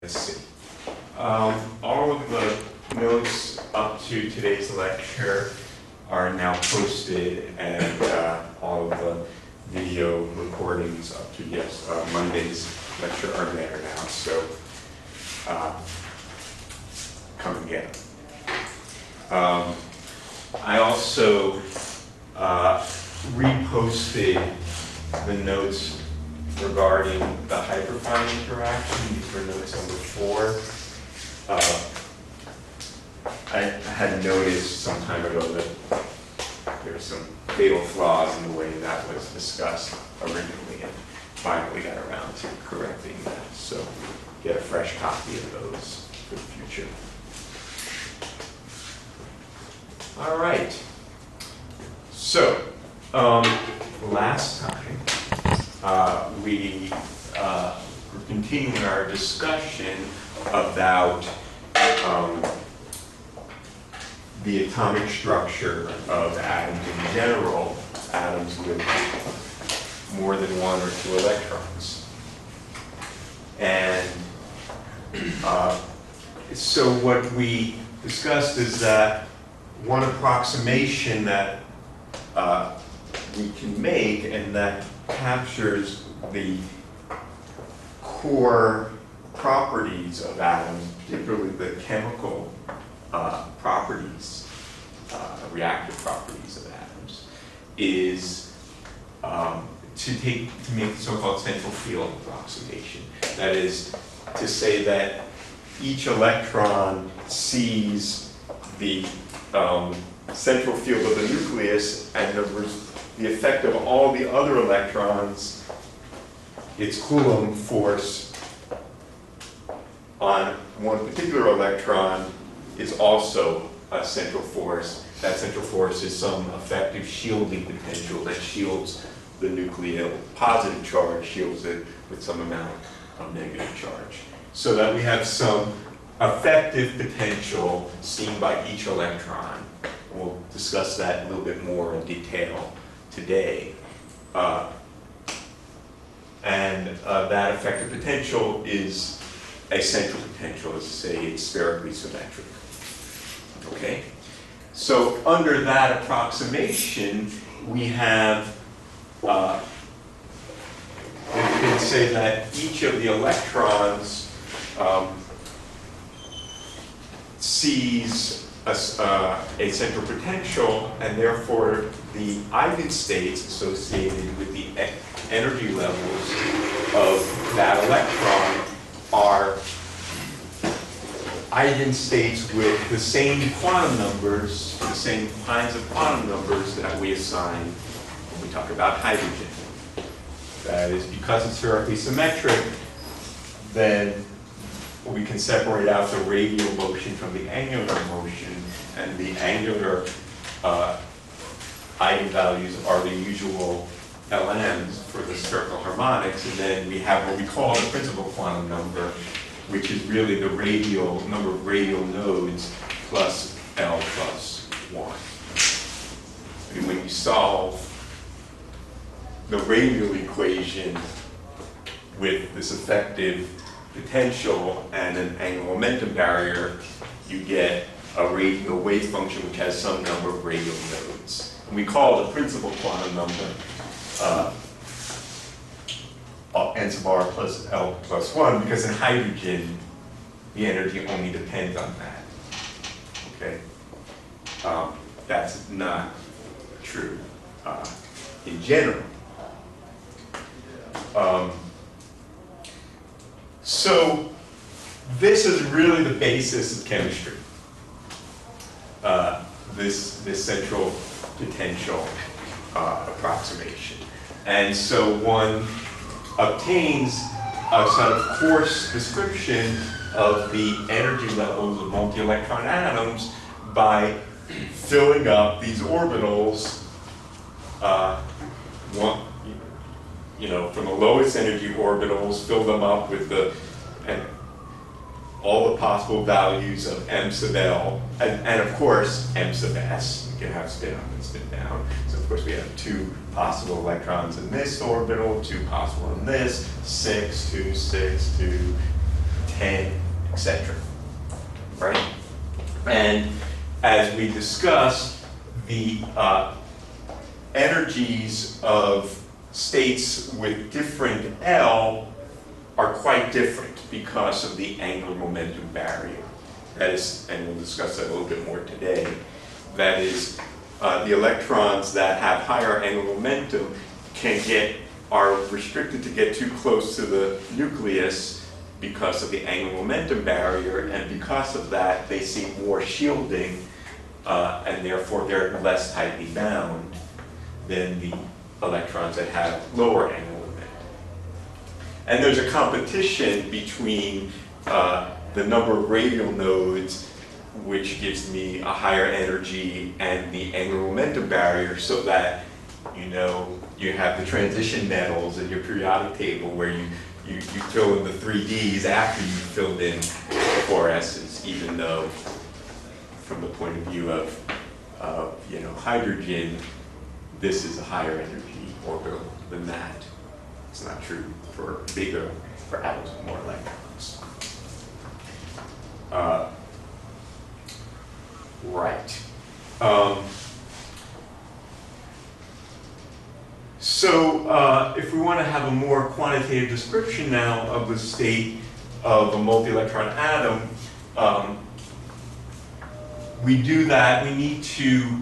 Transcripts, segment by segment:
Let's see. All of the notes up to today's lecture are now posted, and all of the video recordings up to Monday's lecture are there now, so come and get them. I also reposted the notes regarding the hyperfine interaction. These were notes number 4. I had noticed some time ago that there were some fatal flaws in the way that was discussed originally, and finally got around to correcting that. So get a fresh copy of those for the future. All right. So last time we were continuing our discussion about the atomic structure of atoms in general, atoms with more than 1 or 2 electrons. And so what we discussed is that one approximation that we can make, and that captures the core properties of atoms, particularly the chemical properties, reactive properties of atoms, is to make the so-called central field approximation. That is to say that each electron sees the central field of the nucleus, and the effect of all the other electrons, its Coulomb force on one particular electron, is also a central force. That central force is some effective shielding potential that shields the nuclear positive charge, shields it with some amount of negative charge. So that we have some effective potential seen by each electron. We'll discuss that a little bit more in detail today. And that effective potential is a central potential, let's say it's spherically symmetric. Okay? So under that approximation, we have, we can say that each of the electrons sees a central potential, and therefore the eigenstates associated with the energy levels of that electron are eigenstates with the same quantum numbers, the same kinds of quantum numbers that we assign when we talk about hydrogen. That is, because it's spherically symmetric, then we can separate out the radial motion from the angular motion, and the angular eigenvalues are the usual LMs for the spherical harmonics, and then we have what we call the principal quantum number, which is really the radial number of radial nodes plus L plus 1. And when you solve the radial equation with this effective potential and an angular momentum barrier, you get a radial wave function which has some number of radial nodes. And we call the principal quantum number n sub r plus L plus 1, because in hydrogen, the energy only depends on that. Okay? That's not true in general. So this is really the basis of chemistry, this central potential approximation. And so one obtains a sort of coarse description of the energy levels of multi-electron atoms by filling up these orbitals, from the lowest energy orbitals, fill them up with all the possible values of m sub L, and of course m sub S. You can have spin up and spin down. So of course we have 2 possible electrons in this orbital, 2 possible in this, 6, 2, 6, 2, 10, etc. Right? And as we discussed, the energies of states with different L are quite different because of the angular momentum barrier. That is, and we'll discuss that a little bit more today, that is, the electrons that have higher angular momentum are restricted to get too close to the nucleus because of the angular momentum barrier, and because of that, they see more shielding, and therefore they're less tightly bound than the electrons that have lower angular momentum. And there's a competition between the number of radial nodes, which gives me a higher energy, and the angular momentum barrier, so that you have the transition metals in your periodic table where you fill in the 3Ds after you filled in the 4S's, even though from the point of view of hydrogen, this is a higher energy orbital than that. It's not true for atoms with more electrons. Right. So if we want to have a more quantitative description now of the state of a multi-electron atom, we do that. We need to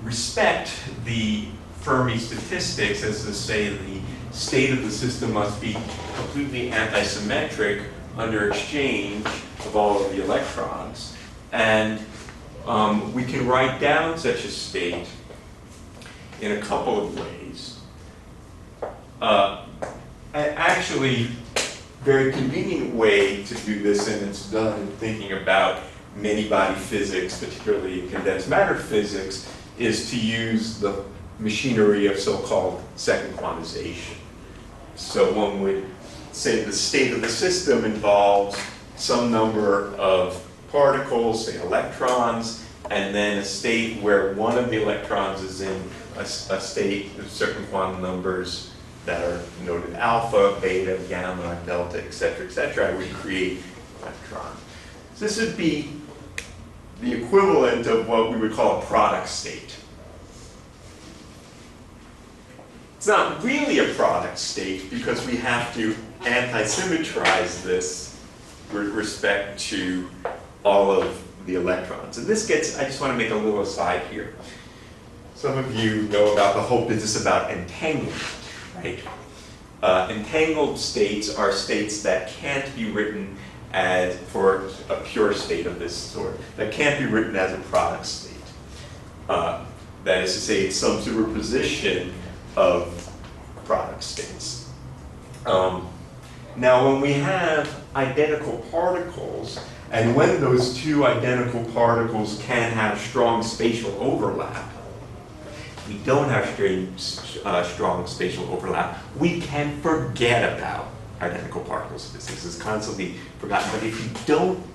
respect the Fermi statistics, as to say the state of the system must be completely antisymmetric under exchange of all of the electrons. And we can write down such a state in a couple of ways. Actually, very convenient way to do this, and it's done in thinking about many-body physics, particularly in condensed matter physics, is to use the machinery of so-called second quantization. So one would say the state of the system involves some number of particles, say electrons, and then a state where one of the electrons is in a state of certain quantum numbers that are noted alpha, beta, gamma, delta, etc., I would create an electron. So this would be the equivalent of what we would call a product state. It's not really a product state because we have to anti-symmetrize this with respect to all of the electrons. And this gets, I just want to make a little aside here. Some of you know about the whole business about entanglement, right? Entangled states are states that can't be written as, for a pure state of this sort, that can't be written as a product state. That is to say, it's some superposition of product states. Now, when we have identical particles, and when those two identical particles can have strong spatial overlap, we don't have strong spatial overlap, we can forget about identical particles. This is constantly forgotten. But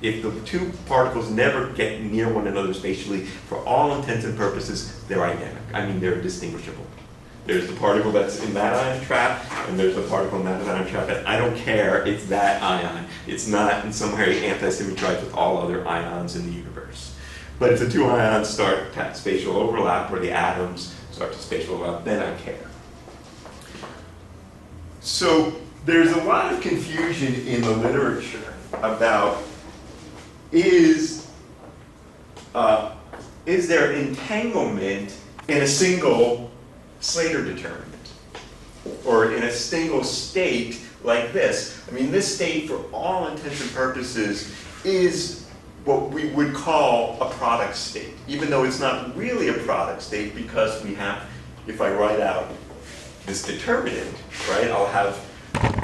if the two particles never get near one another spatially, for all intents and purposes, they're identical. I mean, they're distinguishable. There's the particle that's in that ion trap, and there's the particle in that ion trap, and I don't care, it's that ion. It's not in some way anti-symmetrized with all other ions in the universe. But if the two ions start to spatial overlap, or the atoms start to spatial overlap, then I care. So there's a lot of confusion in the literature about is there entanglement in a single Slater determinant, or in a single state like this. I mean, this state, for all intents and purposes, is what we would call a product state, even though it's not really a product state, because we have, if I write out this determinant, right, I'll have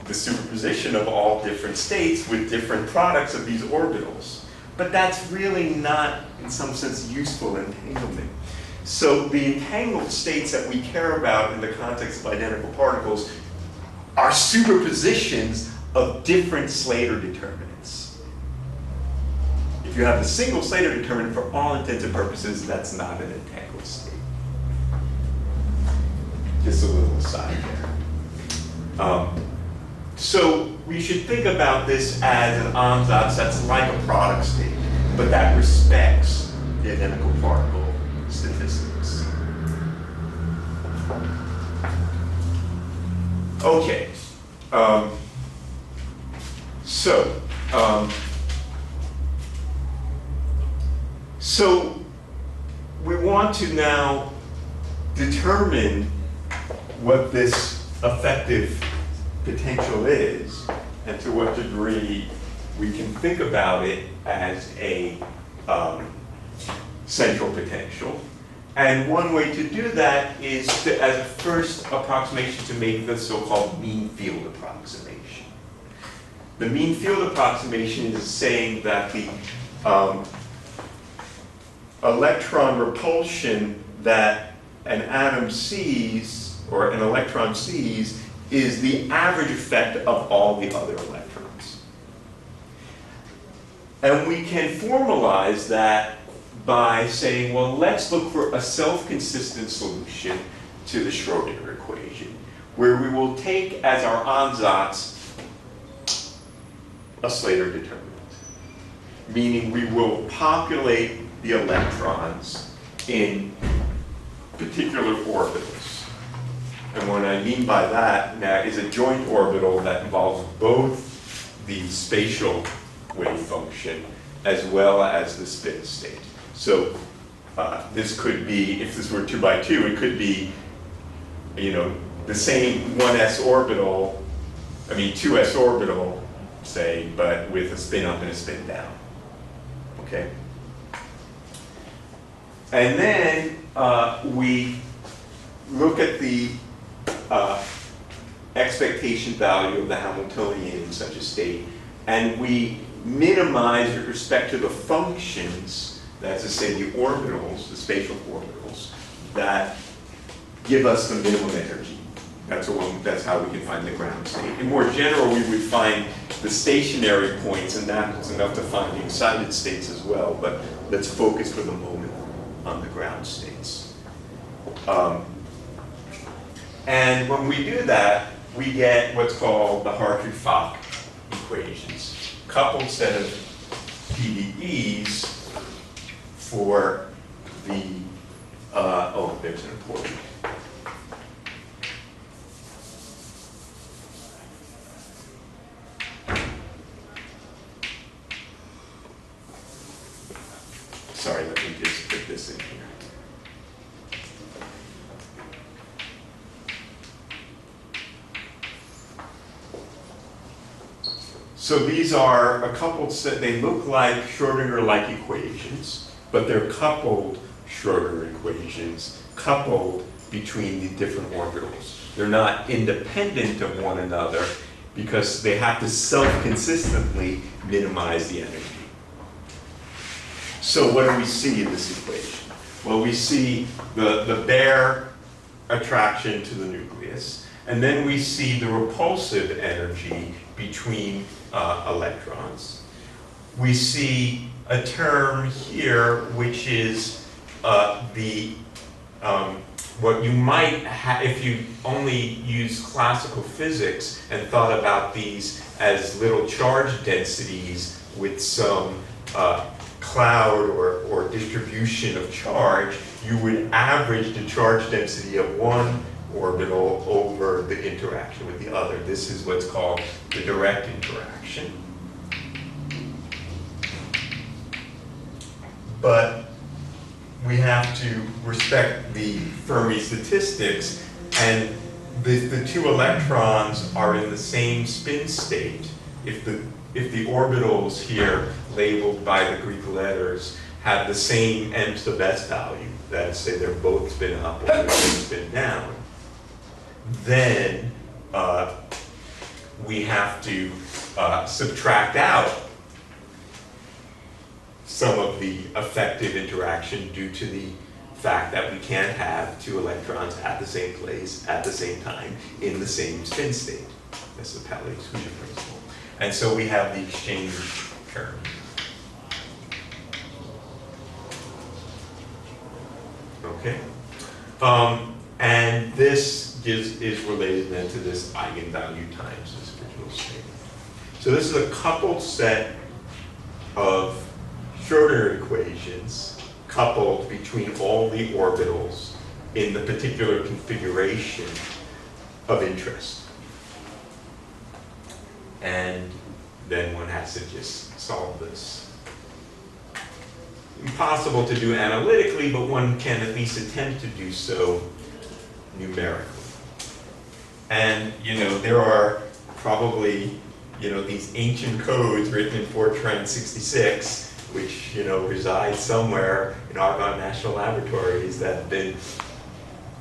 the superposition of all different states with different products of these orbitals. But that's really not, in some sense, useful entanglement. So the entangled states that we care about in the context of identical particles are superpositions of different Slater determinants. If you have a single Slater determinant, for all intents and purposes, that's not an entangled state. Just a little aside there. So we should think about this as an ansatz that's like a product state, but that respects the identical particle statistics. Okay. So we want to now determine what this effective potential is and to what degree we can think about it as a central potential. And one way to do that is to, as a first approximation, to make the so-called mean field approximation. The mean field approximation is saying that the electron repulsion that an atom sees, or an electron sees, is the average effect of all the other electrons. And we can formalize that by saying, well, let's look for a self-consistent solution to the Schrodinger equation, where we will take as our ansatz a Slater determinant, meaning we will populate the electrons in particular orbitals. And what I mean by that now is a joint orbital that involves both the spatial wave function as well as the spin state. So this could be, if this were 2 by 2, it could be, you know, the same 1s orbital, 2s orbital, say, but with a spin up and a spin down. Okay? And then we look at the expectation value of the Hamiltonian in such a state, and we minimize with respect to the functions, that's to say the orbitals, the spatial orbitals, that give us the minimum energy. That's how we can find the ground state. In more general, we would find the stationary points, and that's enough to find the excited states as well, but let's focus for the moment on the ground states. And when we do that, we get what's called the Hartree-Fock equations, coupled set of PDEs for the, there's an important. Sorry, let me just put this in here. So these are a coupled set, they look like Schrodinger-like equations, but they're coupled Schrodinger equations, coupled between the different orbitals. They're not independent of one another because they have to self-consistently minimize the energy. So what do we see in this equation? Well, we see the bare attraction to the nucleus, and then we see the repulsive energy between electrons. We see a term here which is what you might have if you only use classical physics and thought about these as little charge densities with some cloud or distribution of charge. You would average the charge density of one orbital over the interaction with the other. This is what's called the direct interaction. But we have to respect the Fermi statistics, and the two electrons are in the same spin state. If the orbitals here labeled by the Greek letters have the same m to the s value, that is, say they're both spin up or they're both spin down, then we have to subtract out some of the effective interaction due to the fact that we can't have two electrons at the same place at the same time in the same spin state. That's the Pauli exclusion principle. And so we have the exchange term. Okay? And this is related then to this eigenvalue times this particular orbital state. So this is a coupled set of Schrödinger equations coupled between all the orbitals in the particular configuration of interest. And then one has to just solve this. Impossible to do analytically, but one can at least attempt to do so numerically. And, there are probably, these ancient codes written in Fortran 66, which, reside somewhere in Argonne National Laboratories that have been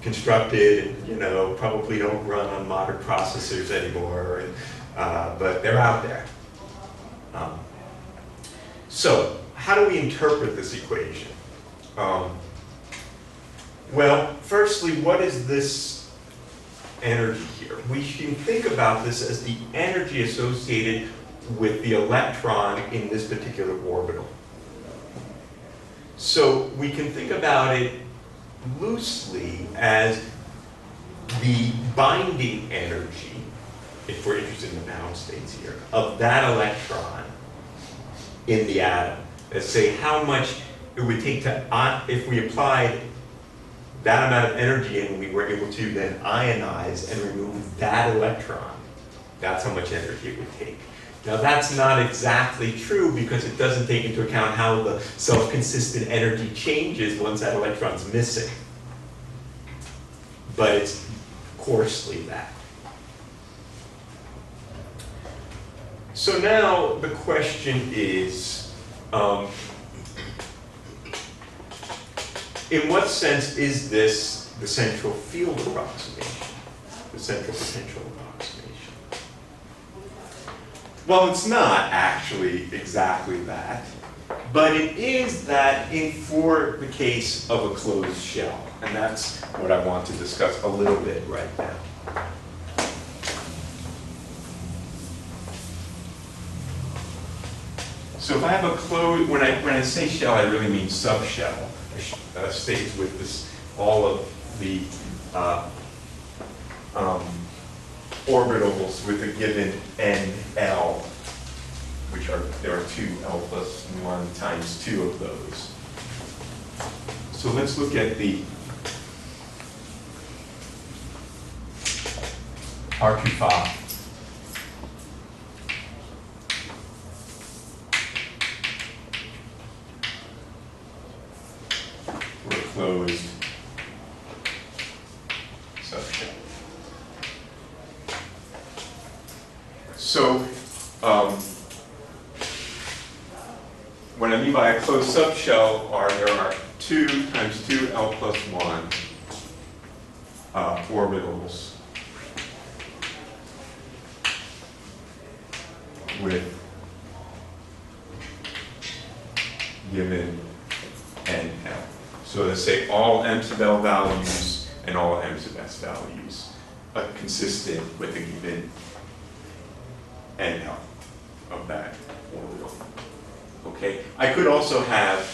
constructed and, probably don't run on modern processors anymore, but they're out there. So, how do we interpret this equation? Well, firstly, what is this energy here? We can think about this as the energy associated with the electron in this particular orbital. So we can think about it loosely as the binding energy, if we're interested in the bound states here, of that electron in the atom. Let's say how much it would take to, if we applied that amount of energy and we were able to then ionize and remove that electron, that's how much energy it would take. Now that's not exactly true because it doesn't take into account how the self-consistent energy changes once that electron's missing. But it's coarsely that. So now the question is, in what sense is this the central field approximation, the central potential approximation? Well, it's not actually exactly that, but it is that for the case of a closed shell, and that's what I want to discuss a little bit right now. So if I have a closed, when I say shell, I really mean subshell. States with this, all of the orbitals with a given NL, which there are 2 L plus 1 times 2 of those. So let's look at the R25. Closed subshell. So, what I mean by a closed subshell there are 2 times 2 L plus 1 orbitals with given NL. So let's say all m sub L values and all m sub S values are consistent with a given NL of that orbital. Okay, I could also have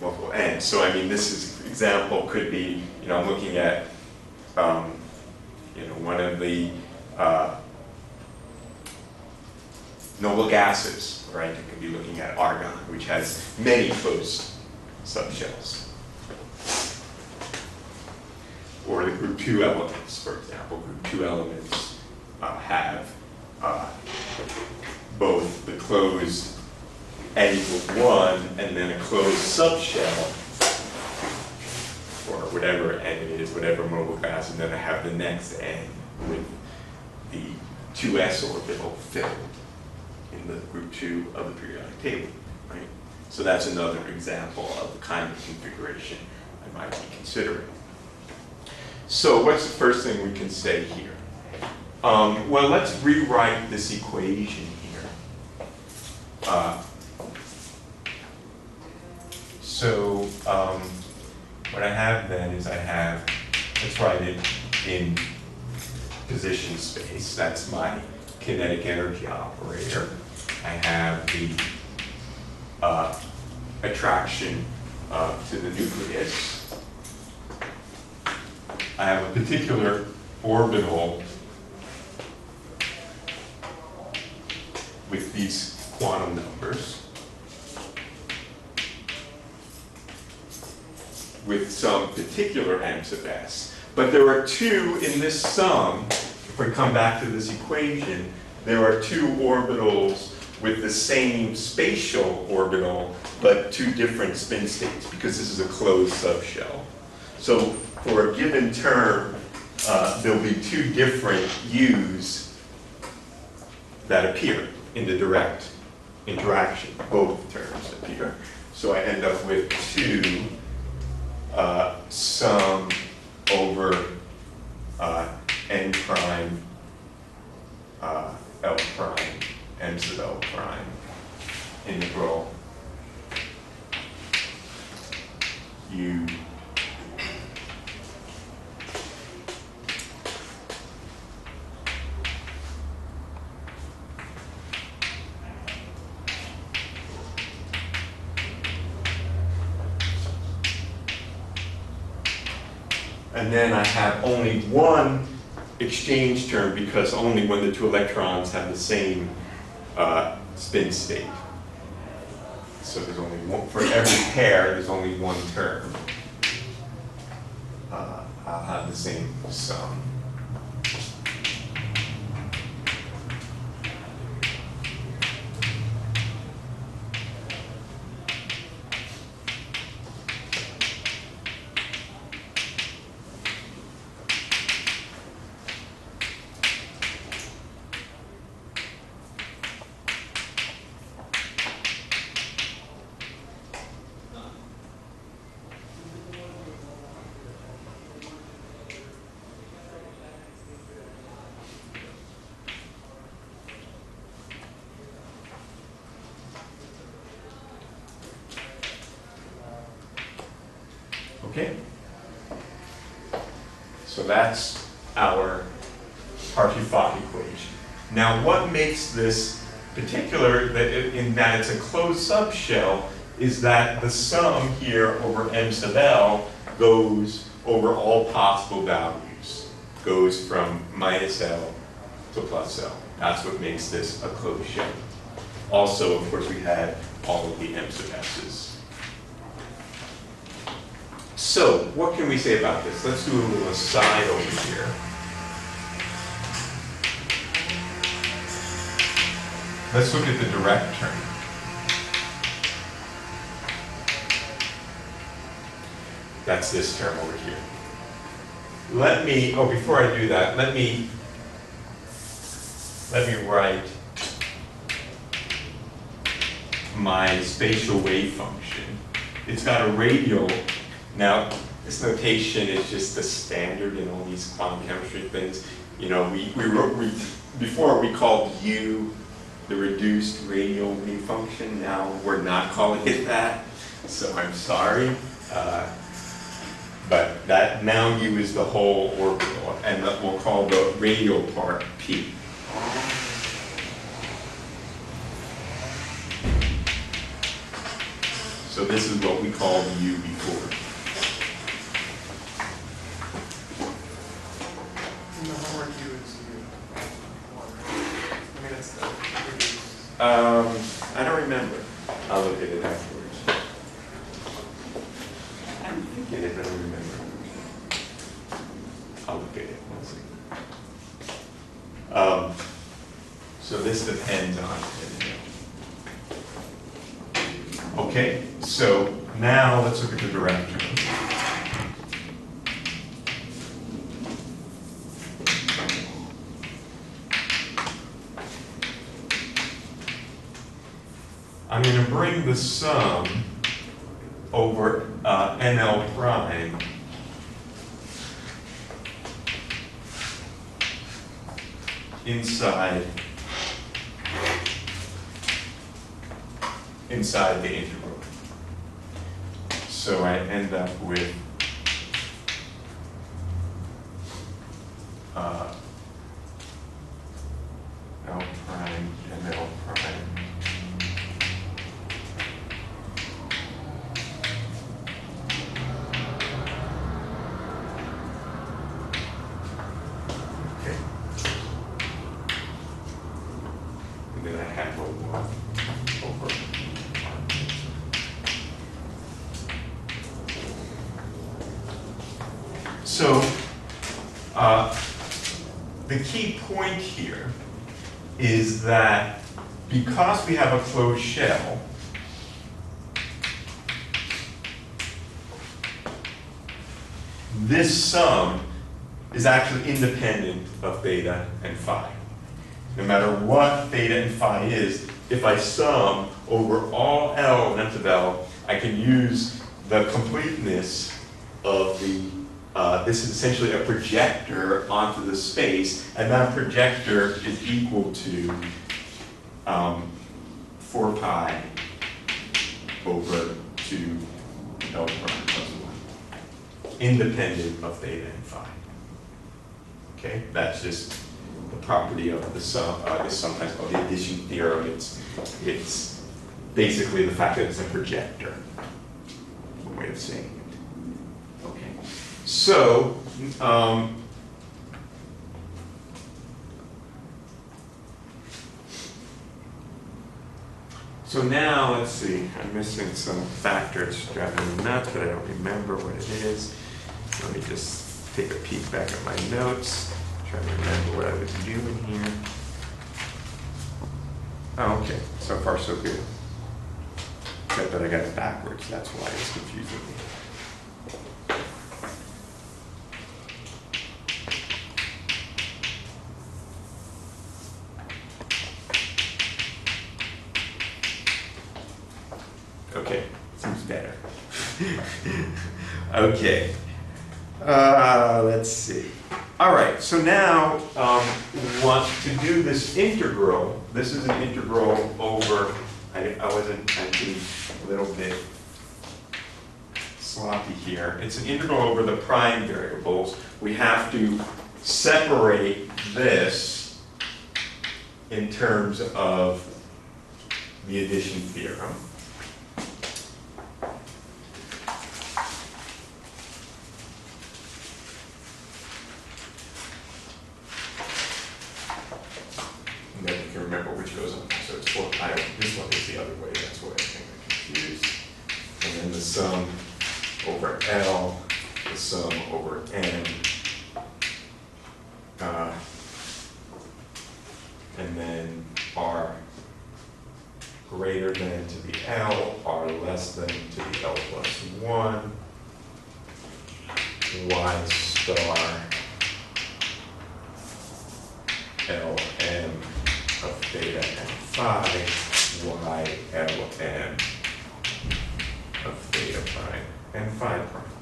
multiple n. So I mean, this example could be, I'm looking at, one of the noble gases, right? You could be looking at argon, which has many closed subshells. Or the group 2 elements, for example. Group 2 elements have both the closed n equals 1 and then a closed subshell, or whatever n it is, whatever mobile gas, and then I have the next n with the 2s orbital filled in the group 2 of the periodic table, right? So that's another example of the kind of configuration I might be considering. So what's the first thing we can say here? Well, let's rewrite this equation here. So what I have then is let's write it in position space. That's my kinetic energy operator. I have the attraction to the nucleus. I have a particular orbital with these quantum numbers, with some particular m sub s. But there are two in this sum. If we come back to this equation, there are two orbitals with the same spatial orbital, but two different spin states, because this is a closed subshell. So for a given term, there'll be two different u's that appear in the direct interaction. Both terms appear. So I end up with 2 sum over n prime L prime m sub L prime integral u and then I have only one exchange term, because only when the two electrons have the same spin state. So there's only one, for every pair, there's only one term. I'll have the same sum. Okay? So that's our Hartree-Fock equation. Now what makes this particular, in that it's a closed subshell, is that the sum here over m sub L goes over all possible values. Goes from minus L to plus L. That's what makes this a closed shell. Also, of course, we had all of the m sub S's. So, what can we say about this? Let's do a little aside over here. Let's look at the direct term. That's this term over here. Let me, before I do that, let me write my spatial wave function. It's got a radial. Now, this notation is just the standard in all these quantum chemistry things. You know, before we called U the reduced radial wave function. Now we're not calling it that, so I'm sorry. But that now U is the whole orbital, and that we'll call the radial part P. So this is what we called U before. In the homework, U is U. I mean, it's the reduced. I don't remember. I'll look at it afterwards. I'm thinking it, but I don't remember. I'll look at it. We'll see. So this depends on it. Okay, so now let's look at the direct term. I'm going to bring the sum over NL prime inside the integral. So I end up with L So the key point here is that because we have a closed shell, this sum is actually independent of theta and phi. No matter what theta and phi is, if I sum over all elements of L, I can use the completeness of the, this is essentially a projector onto the space, and that projector is equal to 4 pi over 2 L prime plus 1, independent of theta and phi. Okay, that's just the property of the sum, is sometimes called the addition theorem. It's basically the fact that it's a projector, one way of saying it. Okay, so so now let's see. I'm missing some factors driving me nuts, but I don't remember what it is. Let me just take a peek back at my notes. Trying to remember what I was doing here. Oh, okay. So far, so good. Except that I got it backwards. That's why it's confusing me. Okay, seems better. Okay. Let's see. All right, so now we want to do this integral. This is an integral over, I'm being a little bit sloppy here. It's an integral over the prime variables. We have to separate this in terms of the addition theorem. And then you can remember which goes on. So it's 4 pi. This one is the other way. That's why I think I'm confused. And then the sum over L, the sum over N, and then R greater than to the L, R less than to the L plus 1, Y star Lm of theta and phi, Y Lm of theta prime and phi prime.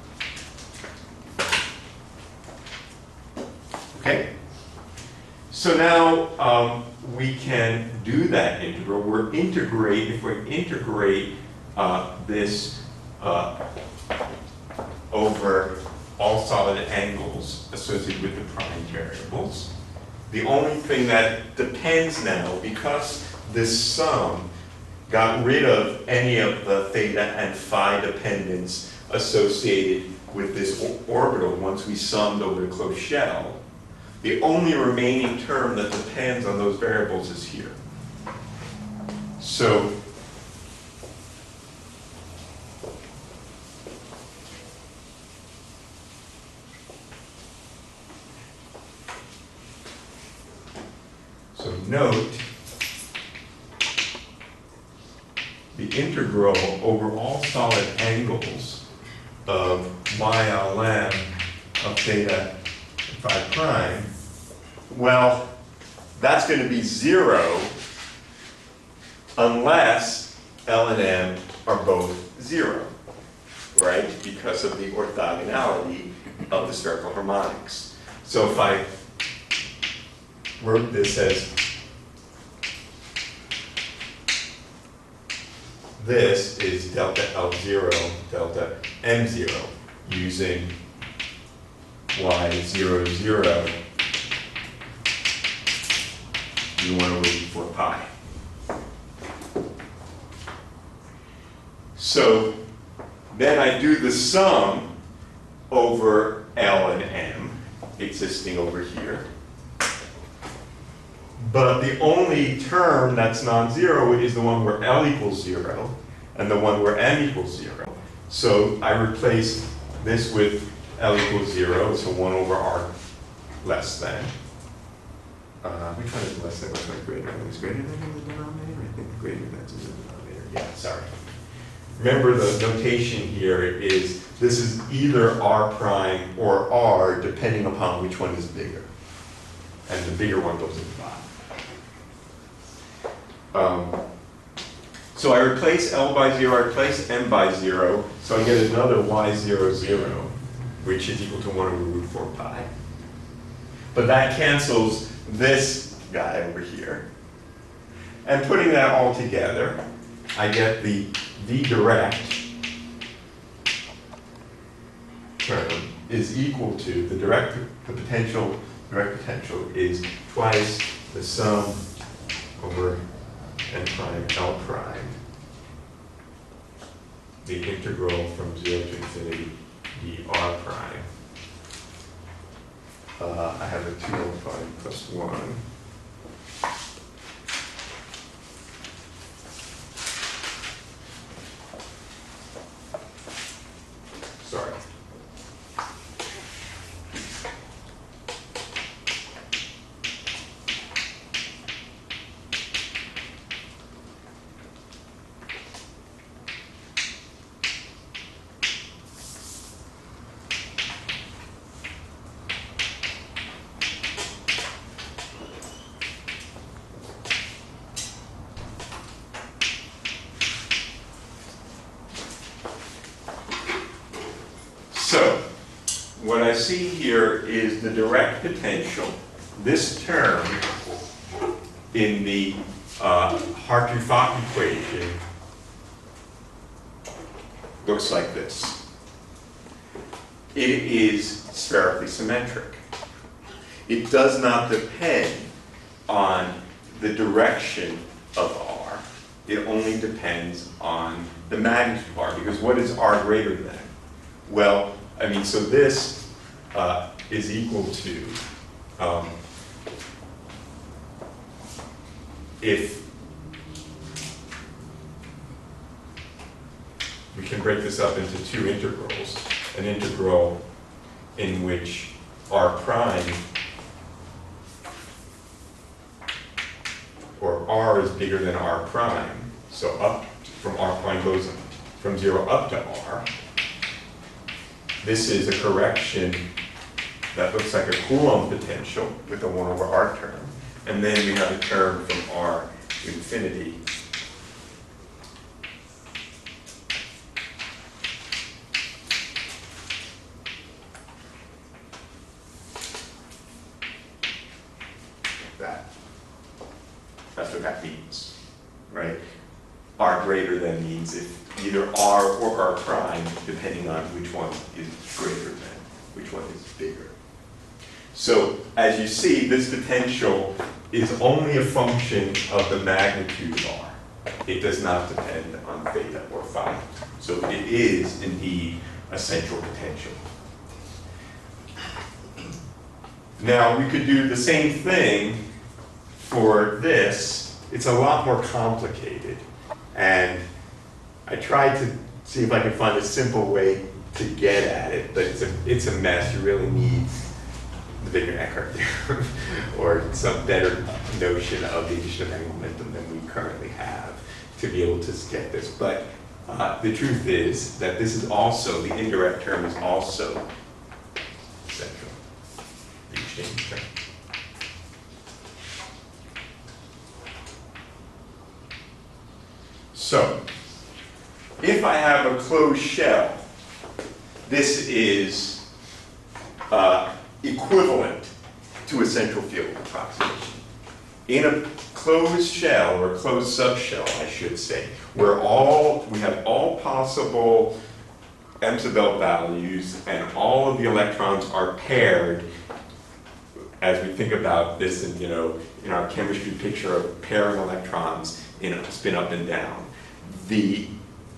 Okay? So now we can do that integral. If we integrate this over all solid angles associated with the prime variables, the only thing that depends now, because this sum got rid of any of the theta and phi dependence associated with this orbital once we summed over the closed shell, the only remaining term that depends on those variables is here. So note the integral over all solid angles of YLM of theta and phi prime, well, that's going to be 0 unless L and M are both 0, right? Because of the orthogonality of the spherical harmonics. So if I wrote this as this is delta L0, delta M0, using Y0, 0, U1 over 4 pi. So then I do the sum over L and M existing over here. But the only term that's non-zero is the one where L equals 0 and the one where M equals 0. So I replace this with L equals 0, so 1 over R less than. Which one is less than? Which one is greater than? Is greater than in the denominator? I think greater than is in the denominator. Yeah, sorry. Remember the notation here is this is either R prime or R depending upon which one is bigger. And the bigger one goes in the bottom. So I replace L by 0, I replace M by 0, so I get another Y0, 0, which is equal to 1 over root 4 pi. But that cancels this guy over here. And putting that all together, I get the V direct term is equal to the direct potential is twice the sum over n prime L prime, the integral from 0 to infinity dr prime. I have a 2 over 5 plus 1. Sorry. So, what I see here is the direct potential, this term in the Hartree-Fock equation looks like this. It is spherically symmetric. It does not depend on the direction of R. It only depends on the magnitude of R, because what is R greater than? Well, I mean, so this is equal to, if we can break this up into two integrals, an integral in which R prime, or R is bigger than R prime, so up from R prime goes from 0 up to R. This is a correction that looks like a Coulomb potential with a 1 over R term. And then we have a term from R to infinity. That's what that means, right? R greater than means if either R or R prime, depending on which one is greater than, which one is bigger. So as you see, this potential is only a function of the magnitude of R. It does not depend on theta or phi. So it is indeed a central potential. Now we could do the same thing for this. It's a lot more complicated. And I tried to see if I could find a simple way to get at it, but it's a mess. You really need the Wigner-Eckhart theorem or some better notion of the addition of momentum than we currently have to be able to get this. But the truth is that this is also, the indirect term is also central, the exchange term. So, if I have a closed shell, this is equivalent to a central field approximation. In a closed shell, or a closed subshell, I should say, where we have all possible m sub L values and all of the electrons are paired, as we think about this in our chemistry picture of pairing electrons in a spin up and down. The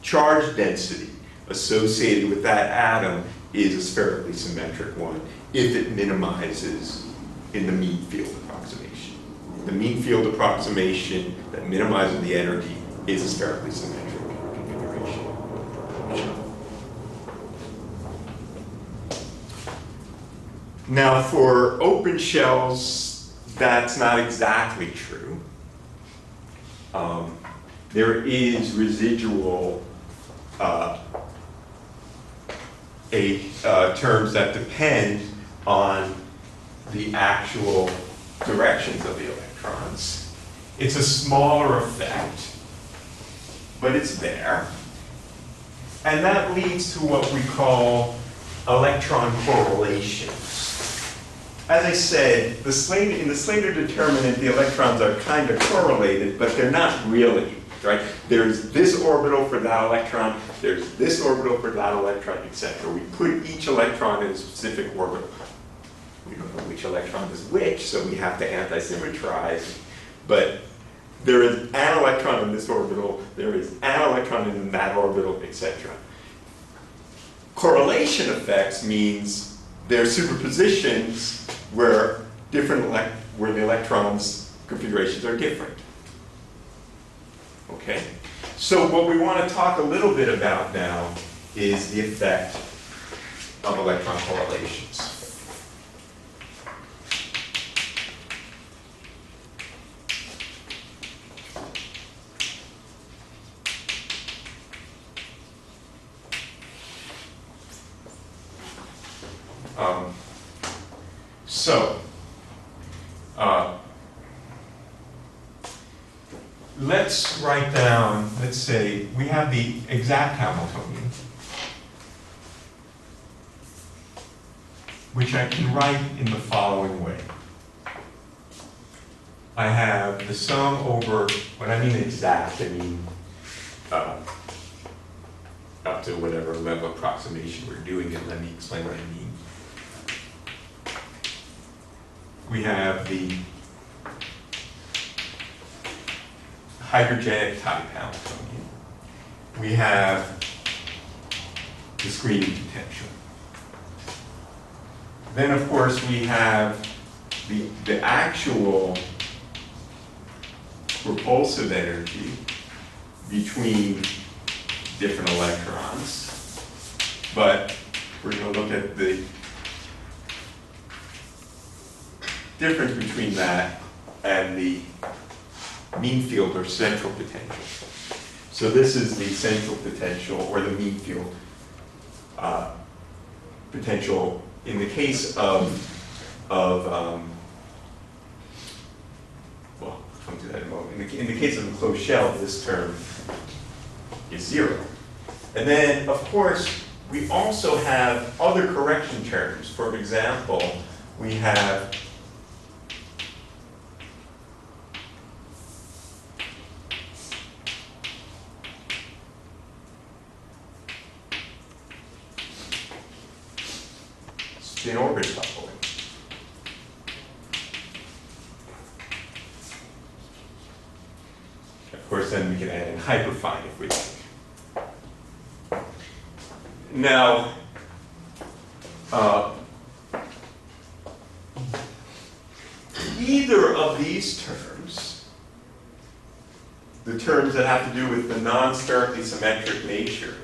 charge density associated with that atom is a spherically symmetric one if it minimizes in the mean field approximation. The mean field approximation that minimizes the energy is a spherically symmetric configuration. Now for open shells, that's not exactly true. There is residual terms that depend on the actual directions of the electrons. It's a smaller effect, but it's there. And that leads to what we call electron correlations. As I said, in the Slater determinant, the electrons are kind of correlated, but they're not really, right? There's this orbital for that electron, there's this orbital for that electron, etc. We put each electron in a specific orbital. We don't know which electron is which, so we have to anti-symmetrize. But there is an electron in this orbital, there is an electron in that orbital, etc. Correlation effects means there are superpositions where where the electrons' configurations are different. Okay? So what we want to talk a little bit about now is the effect of electron correlations. Let's write down, let's say, we have the exact Hamiltonian, which I can write in the following way. I have the sum over, when I mean exact, I mean up to whatever level of approximation we're doing it. Let me explain what I mean. We have the hydrogenic type Hamiltonian. We have the screening potential. Then, of course, we have the actual repulsive energy between different electrons. But we're going to look at the difference between that and the mean field or central potential. So this is the central potential or the mean field potential in the case of well, I'll come to that in a moment. In the case of a closed shell, this term is 0. And then, of course, we also have other correction terms. For example, we have spin orbit coupling. Of course, then we can add in hyperfine if we like. Now, either of these terms, the terms that have to do with the non-spherically symmetric nature,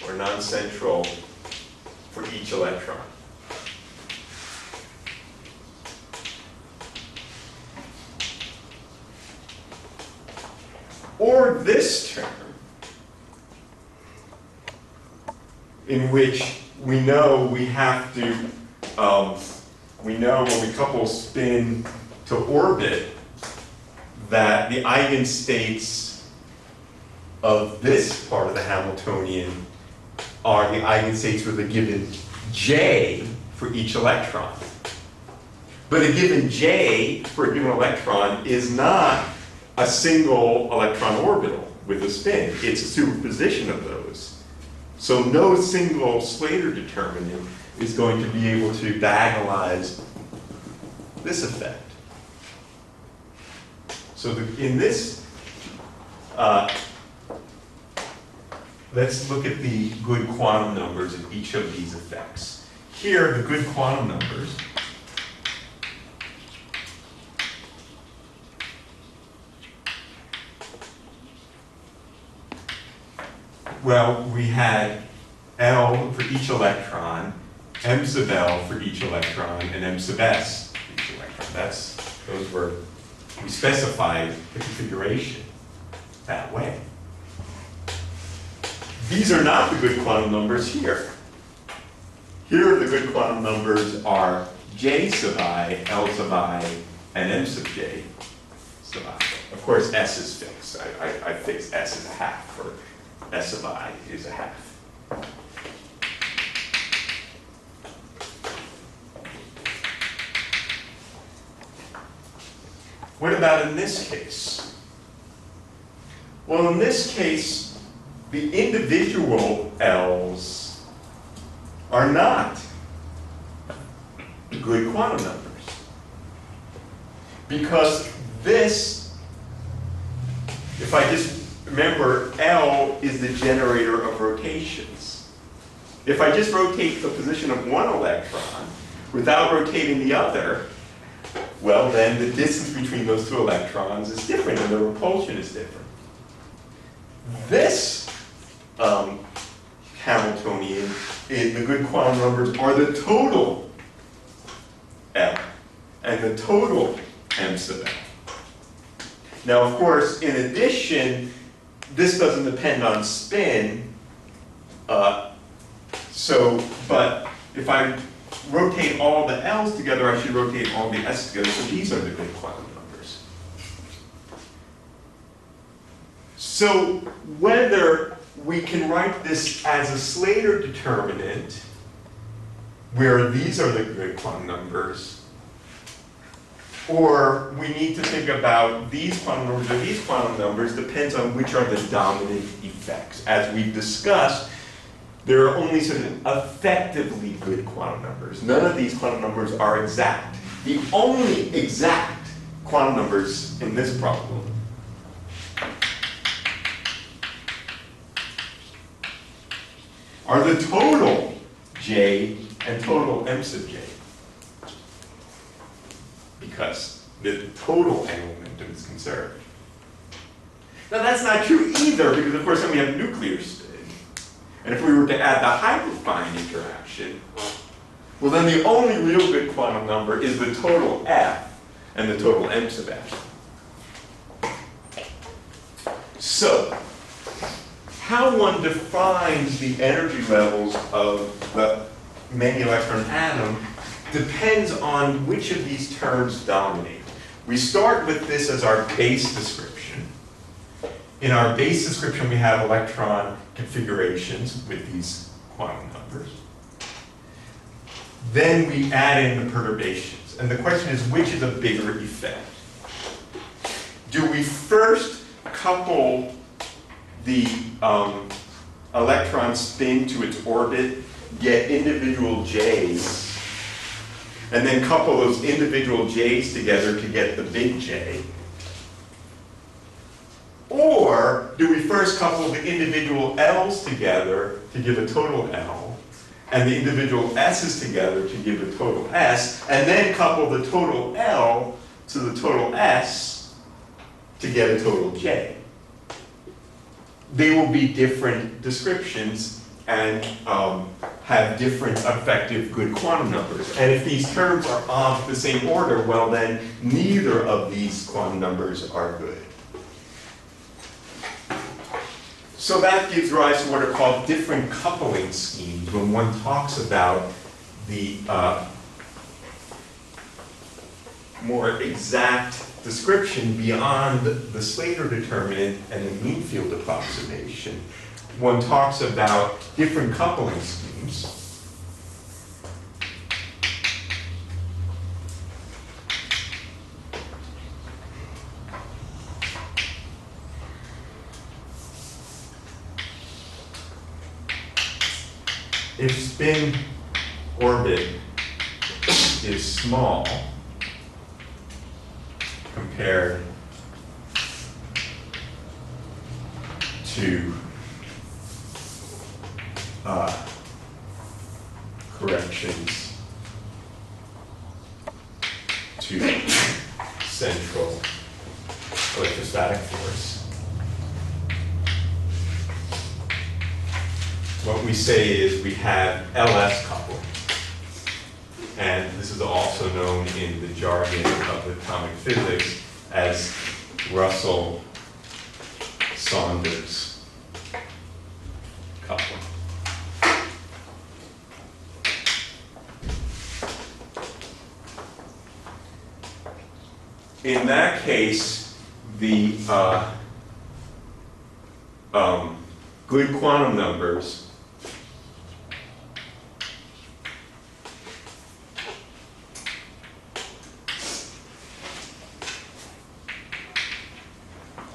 or non-central for each electron. Or this term, in which we know we have to, we know when we couple spin to orbit that the eigenstates of this part of the Hamiltonian are the eigenstates with a given J for each electron. But a given J for a given electron is not a single electron orbital with a spin. It's a superposition of those. So no single Slater determinant is going to be able to diagonalize this effect. So in this, let's look at the good quantum numbers of each of these effects. Here, the good quantum numbers well, we had L for each electron, m sub L for each electron, and m sub S for each electron. We specified the configuration that way. These are not the good quantum numbers here. Here the good quantum numbers are J sub I, L sub I, and M sub J sub I. Of course, S is fixed. I fixed S as a half, or S sub I is a half. What about in this case? Well, in this case, the individual L's are not good quantum numbers. Because this, if I just remember, L is the generator of rotations. If I just rotate the position of one electron without rotating the other, well, then the distance between those two electrons is different and the repulsion is different. This Hamiltonian, the good quantum numbers are the total L and the total m sub L. Now, of course, in addition, this doesn't depend on spin. But if I rotate all the L's together, I should rotate all the S together. So these are the good quantum numbers. So whether we can write this as a Slater determinant, where these are the good quantum numbers, or we need to think about these quantum numbers or these quantum numbers, depends on which are the dominant effects. As we've discussed, there are only sort of effectively good quantum numbers. None of these quantum numbers are exact. The only exact quantum numbers in this problem are the total J and total m sub J. Because the total angular momentum is conserved. Now that's not true either, because of course then we have nuclear spin. And if we were to add the hyperfine interaction, well then the only real good quantum number is the total F and the total m sub F. So, how one defines the energy levels of the many electron atom depends on which of these terms dominate. We start with this as our base description. In our base description, we have electron configurations with these quantum numbers. Then we add in the perturbations. And the question is, which is a bigger effect? Do we first couple the electron spin to its orbit, get individual J's, and then couple those individual J's together to get the big J? Or do we first couple the individual L's together to give a total L, and the individual S's together to give a total S, and then couple the total L to the total S to get a total J? They will be different descriptions and have different effective good quantum numbers. And if these terms are of the same order, well then neither of these quantum numbers are good. So that gives rise to what are called different coupling schemes when one talks about the more exact description beyond the Slater determinant and the mean field approximation. One talks about different coupling schemes. If spin orbit is small compared to corrections to central electrostatic force, what we say is we have LS coupling. And this is also known in the jargon of atomic physics as Russell-Saunders coupling. In that case, the good quantum numbers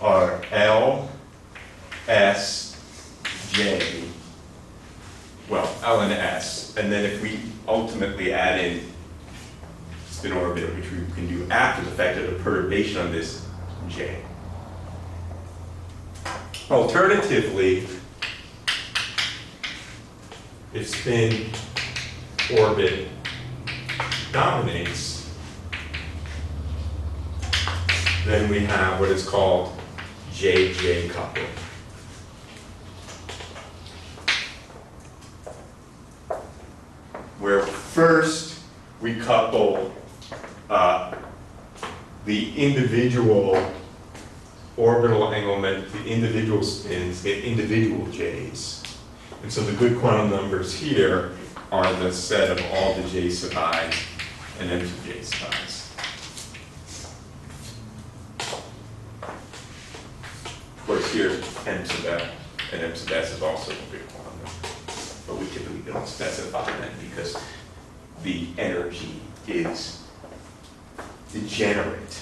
are L, S, J, well, L and S, and then if we ultimately add in spin orbit, which we can do after the fact of the perturbation on this J. Alternatively, if spin orbit dominates, then we have what is called JJ coupling. Where first we couple the individual orbital angular momentum, the individual spins get individual J's. And so the good quantum numbers here are the set of all the J sub i's and M sub J sub i's. Of course, here M sub F and M sub S is also a good quantum number. But we typically don't specify that because the energy is degenerate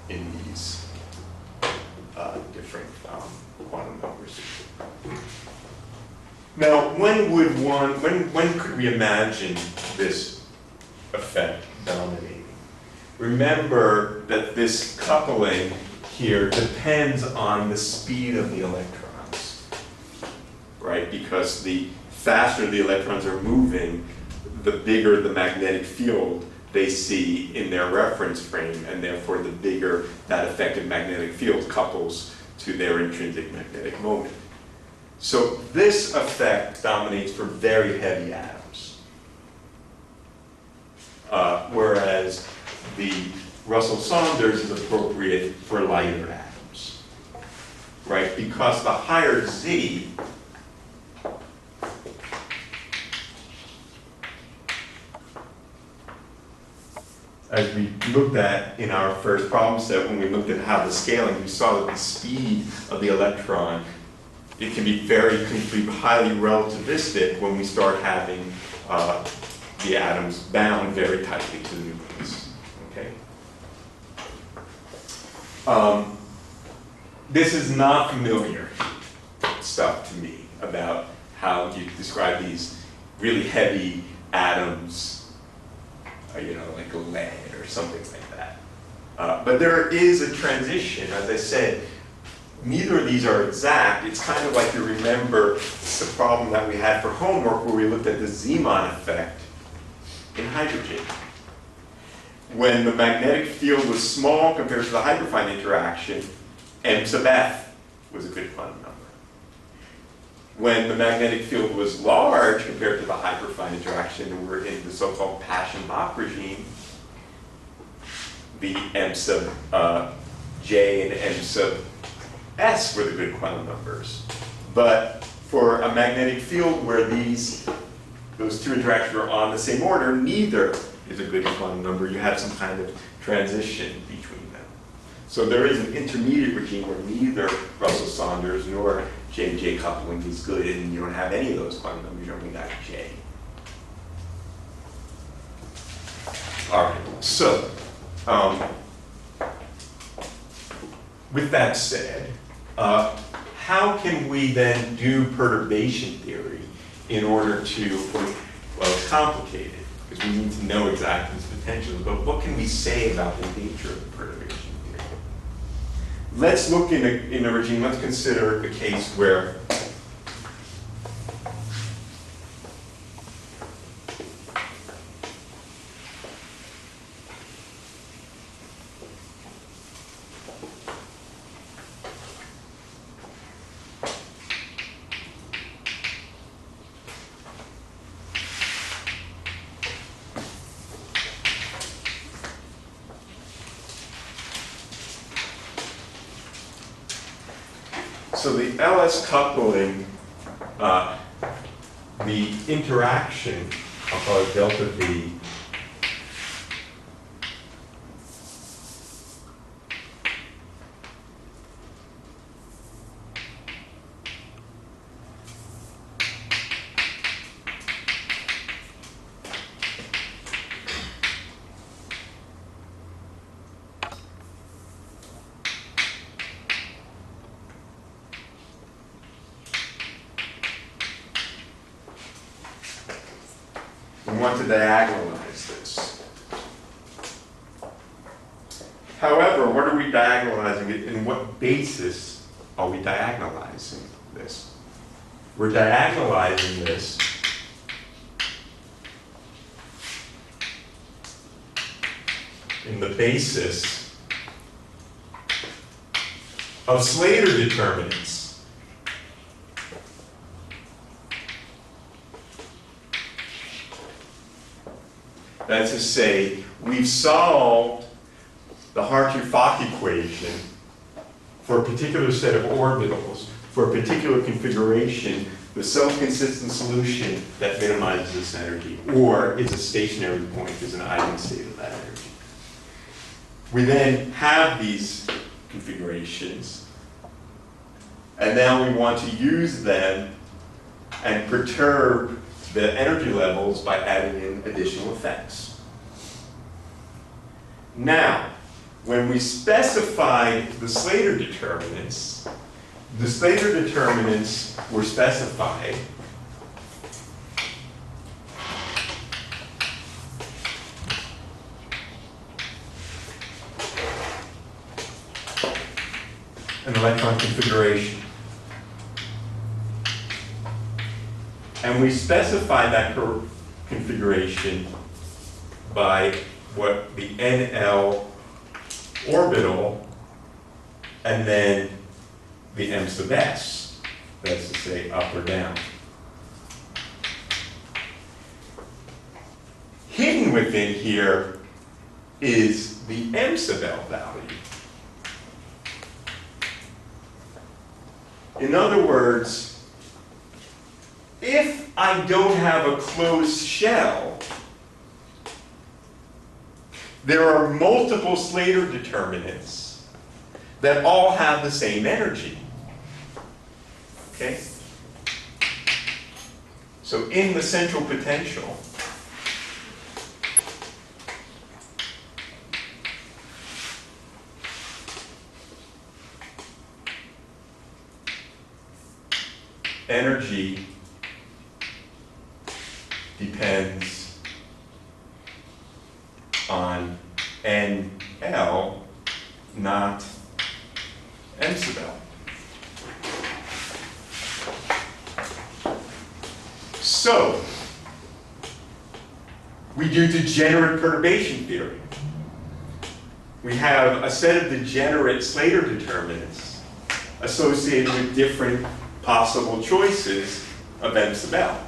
in these different quantum numbers. Now, when could we imagine this effect dominating? Remember that this coupling here depends on the speed of the electrons, right? Because the faster the electrons are moving, the bigger the magnetic field they see in their reference frame, and therefore the bigger that effective magnetic field couples to their intrinsic magnetic moment. So this effect dominates for very heavy atoms, whereas the Russell-Saunders is appropriate for lighter atoms, right? Because the higher Z as we looked at in our first problem set, when we looked at how the scaling, we saw that the speed of the electron, it can be highly relativistic when we start having the atoms bound very tightly to the nucleus. Okay. This is not familiar stuff to me about how you describe these really heavy atoms, like a lead or something like that. But there is a transition. As I said, neither of these are exact. It's kind of like you remember the problem that we had for homework where we looked at the Zeeman effect in hydrogen. When the magnetic field was small compared to the hyperfine interaction, M sub F was a good quantum number. When the magnetic field was large compared to the hyperfine interaction, and we're in the so-called Paschen-Mach regime, the M sub J and M sub S were the good quantum numbers. But for a magnetic field where those two interactions are on the same order, neither is a good quantum number. You have some kind of transition between them. So there is an intermediate regime where neither Russell-Saunders nor J-J coupling is good, and you don't have any of those quantum numbers, you only got J. All right, so with that said, how can we then do perturbation theory in order to, well, it's complicated, because we need to know exactly its potentials, but what can we say about the nature of the perturbation theory? Let's look in a regime, let's consider a case where So the LS coupling, the interaction, I'll call it delta V, we want to diagonalize this. However, what are we diagonalizing it? In what basis are we diagonalizing this? We're diagonalizing this in the basis of Slater determinants. That's to say, we've solved the Hartree-Fock equation for a particular set of orbitals, for a particular configuration, the self-consistent solution that minimizes this energy, or is a stationary point, is an eigenstate of that energy. We then have these configurations, and now we want to use them and perturb the energy levels by adding in additional effects. Now, when we specified the Slater determinants were specified an electron configuration. And we specify that configuration by what the NL orbital and then the m sub s. That's to say up or down. Hidden within here is the m sub l value. In other words, if I don't have a closed shell, there are multiple Slater determinants that all have the same energy. Okay? So in the central potential, energy depends on NL, not m sub l. So, we do degenerate perturbation theory. We have a set of degenerate Slater determinants associated with different possible choices of m sub l.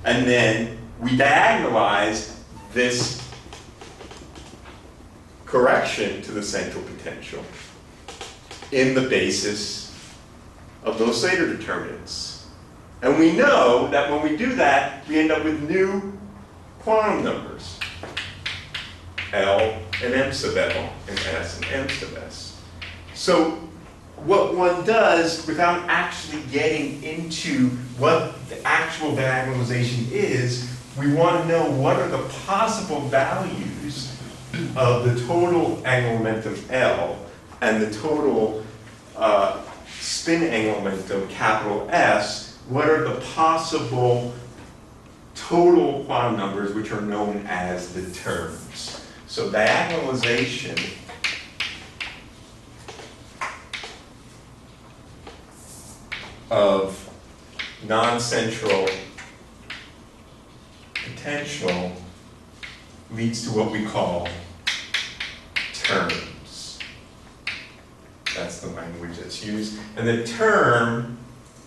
And then we diagonalize this correction to the central potential in the basis of those Slater determinants. And we know that when we do that, we end up with new quantum numbers, L and m sub L, and S and m sub S. So what one does, without actually getting into what the actual diagonalization is, we want to know what are the possible values of the total angular momentum L and the total spin angular momentum, capital S. What are the possible total quantum numbers, which are known as the terms? So diagonalization of non-central potential leads to what we call terms. That's the language that's used. And the term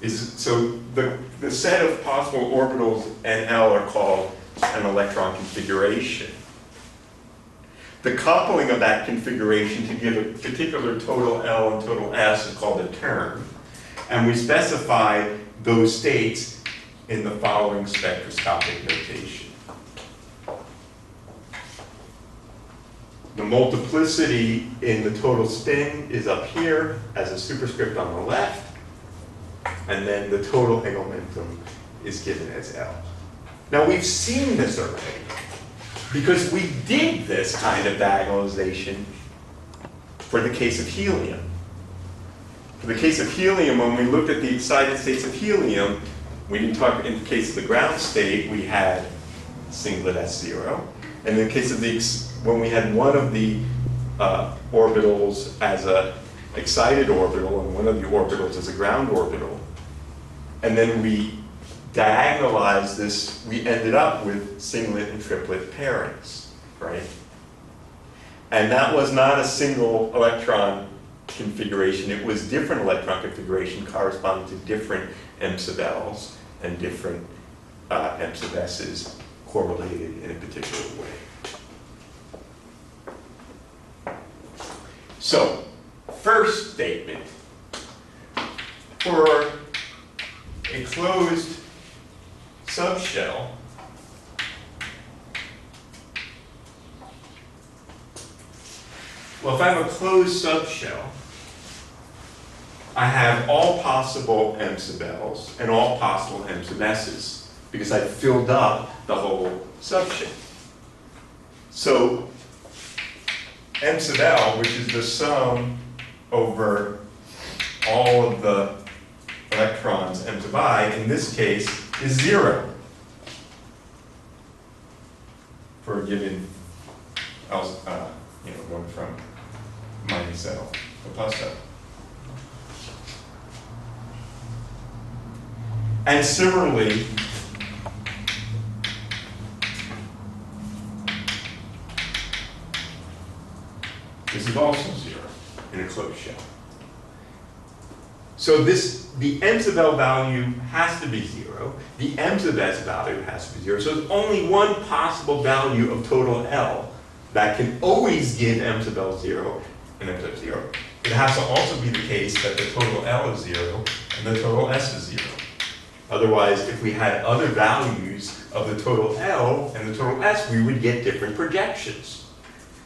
is, so the set of possible orbitals NL are called an electron configuration. The coupling of that configuration to give a particular total L and total S is called a term. And we specify those states in the following spectroscopic notation. The multiplicity in the total spin is up here as a superscript on the left, and then the total angular momentum is given as L. Now we've seen this already, because we did this kind of diagonalization for the case of helium. For the case of helium, when we looked at the excited states of helium, we didn't talk, in the case of the ground state, we had singlet S0. And in the case of the, when we had one of the orbitals as a excited orbital and one of the orbitals as a ground orbital, and then we diagonalized this, we ended up with singlet and triplet pairings, right? And that was not a single electron configuration. It was different electron configuration corresponding to different M sub L's and different M sub S's correlated in a particular way. So, first statement. For a closed subshell, well, if I have a closed subshell, I have all possible M sub L's and all possible M sub S's because I filled up the whole subshell. So M sub L, which is the sum over all of the electrons M sub I, in this case, is 0 for a given L, going from minus L to plus L. And similarly, this is also 0 in a closed shell. So the M sub L value has to be 0. The M sub S value has to be 0. So there's only one possible value of total L that can always give M sub L 0 and M sub 0. It has to also be the case that the total L is 0 and the total S is 0. Otherwise, if we had other values of the total L and the total S, we would get different projections.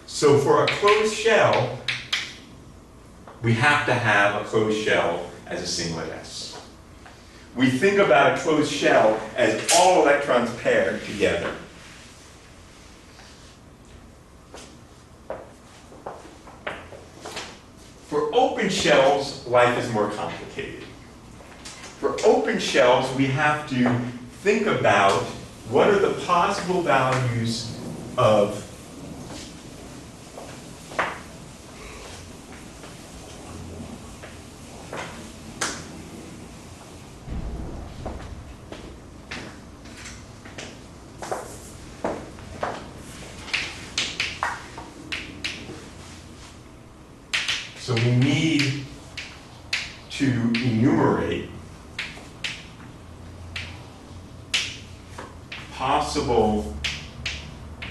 So for a closed shell, we have to have a closed shell as a singlet S. We think about a closed shell as all electrons paired together. For open shells, life is more complicated. For open shells, we have to think about what are the possible values of so we need to enumerate possible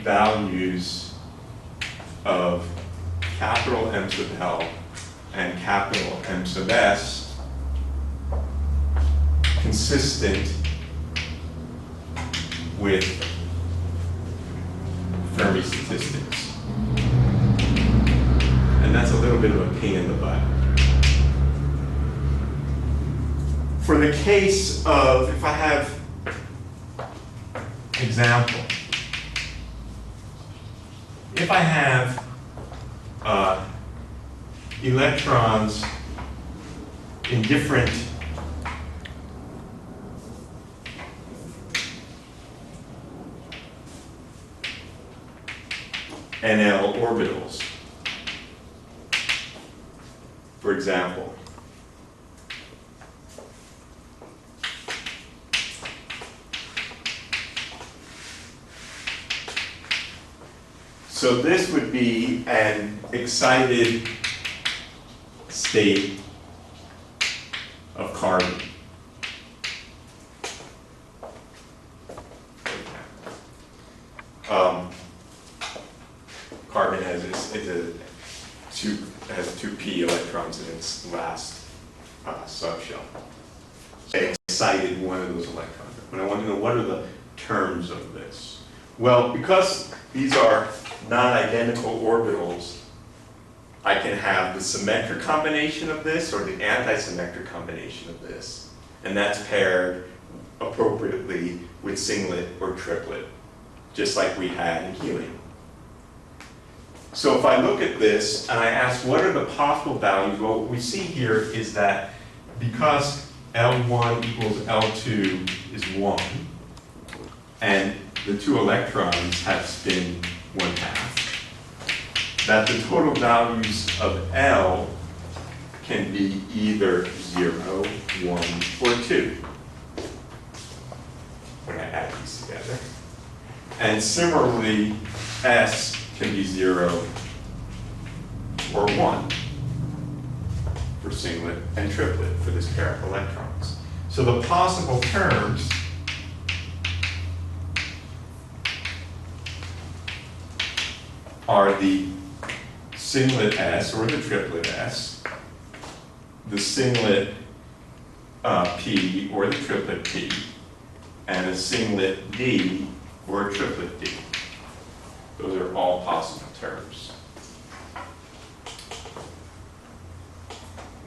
values of capital M sub L and capital M sub S consistent with Fermi statistics. And that's a little bit of a pain in the butt. For the case of, if I have example, if I have electrons in different NL orbitals, for example, so this would be an excited state of carbon. Carbon has last subshell. I excited one of those electrons. But I want to know, what are the terms of this? Well, because these are non-identical orbitals, I can have the symmetric combination of this or the antisymmetric combination of this. And that's paired appropriately with singlet or triplet, just like we had in helium. So if I look at this and I ask what are the possible values, well, what we see here is that because L1 equals L2 is 1, and the two electrons have spin 1/2, that the total values of L can be either 0, 1, or 2 when I add these together. And similarly, S can be 0 or 1 for singlet and triplet for this pair of electrons. So the possible terms are the singlet S or the triplet S, the singlet P or the triplet P, and a singlet D or a triplet D. Those are all possible terms.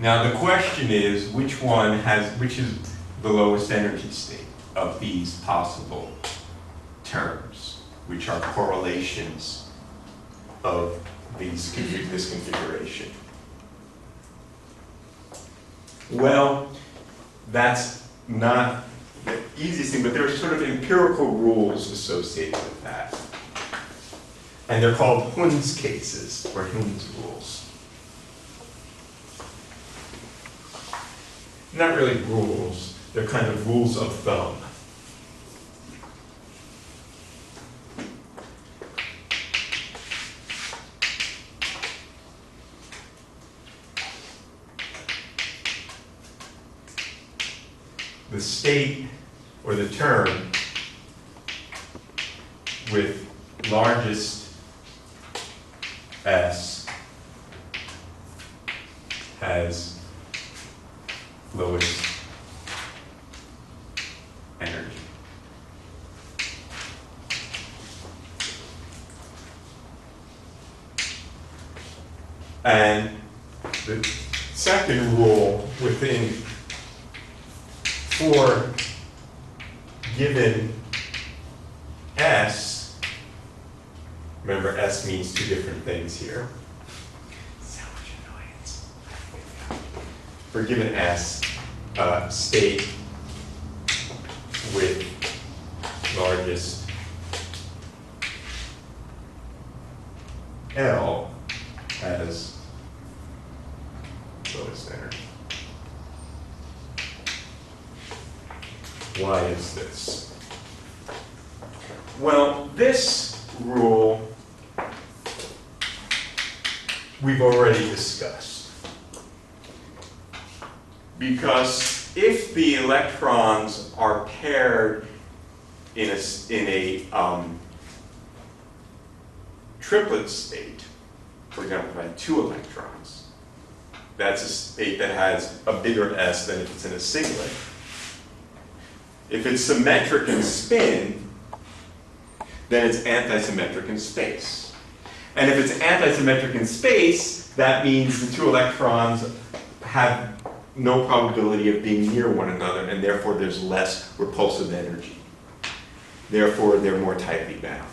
Now the question is, which is the lowest energy state of these possible terms, which are correlations of this configuration? Well, that's not the easiest thing, but there are sort of empirical rules associated with that. And they're called Hund's cases, or Hund's rules. Not really rules, they're kind of rules of thumb. The state, or the term, with largest S has lowest energy. And the second rule within, for given S, remember S means two different things here. So much annoyance. For given S, state with largest L has lowest energy. Why is this? Well, this rule we've already discussed. Because if the electrons are paired in a triplet state, for example, if I had 2 electrons, that's a state that has a bigger S than if it's in a singlet. If it's symmetric in spin, then it's antisymmetric in space. And if it's antisymmetric in space, that means the 2 electrons have no probability of being near one another, and therefore there's less repulsive energy. Therefore, they're more tightly bound.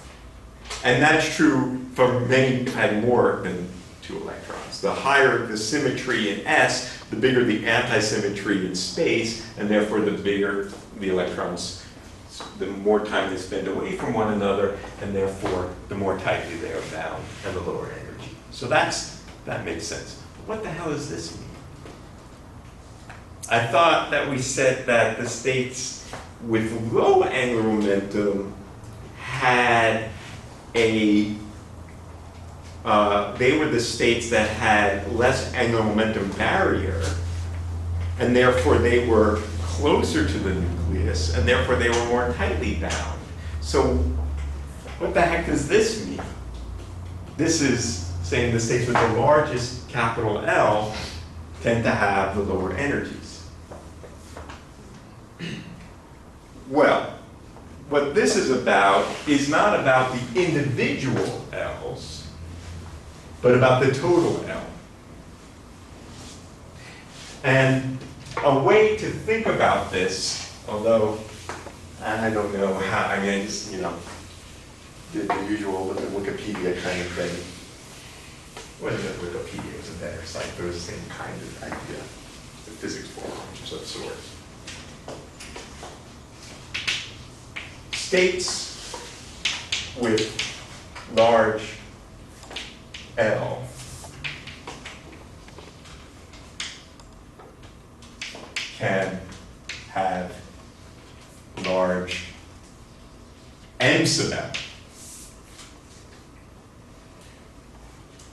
And that's true for many who had more than 2 electrons. The higher the symmetry in S, the bigger the antisymmetry in space, and therefore the bigger the electrons, the more time they spend away from one another, and therefore the more tightly they are bound, and the lower energy. So that makes sense. But what the hell does this mean? I thought that we said that the states with low angular momentum had they were the states that had less angular momentum barrier, and therefore they were closer to the nucleus, and therefore they were more tightly bound. So what the heck does this mean? This is saying the states with the largest capital L tend to have the lower energies. Well, what this is about is not about the individual L's, but about the total L. And a way to think about this, although I don't know how, I mean, I just, you know, did the usual look at Wikipedia kind of thing. Wasn't it Wikipedia? It was a better site, but it was the same kind of idea. The physics forum, which is of sorts. States with large L can have large M sub L.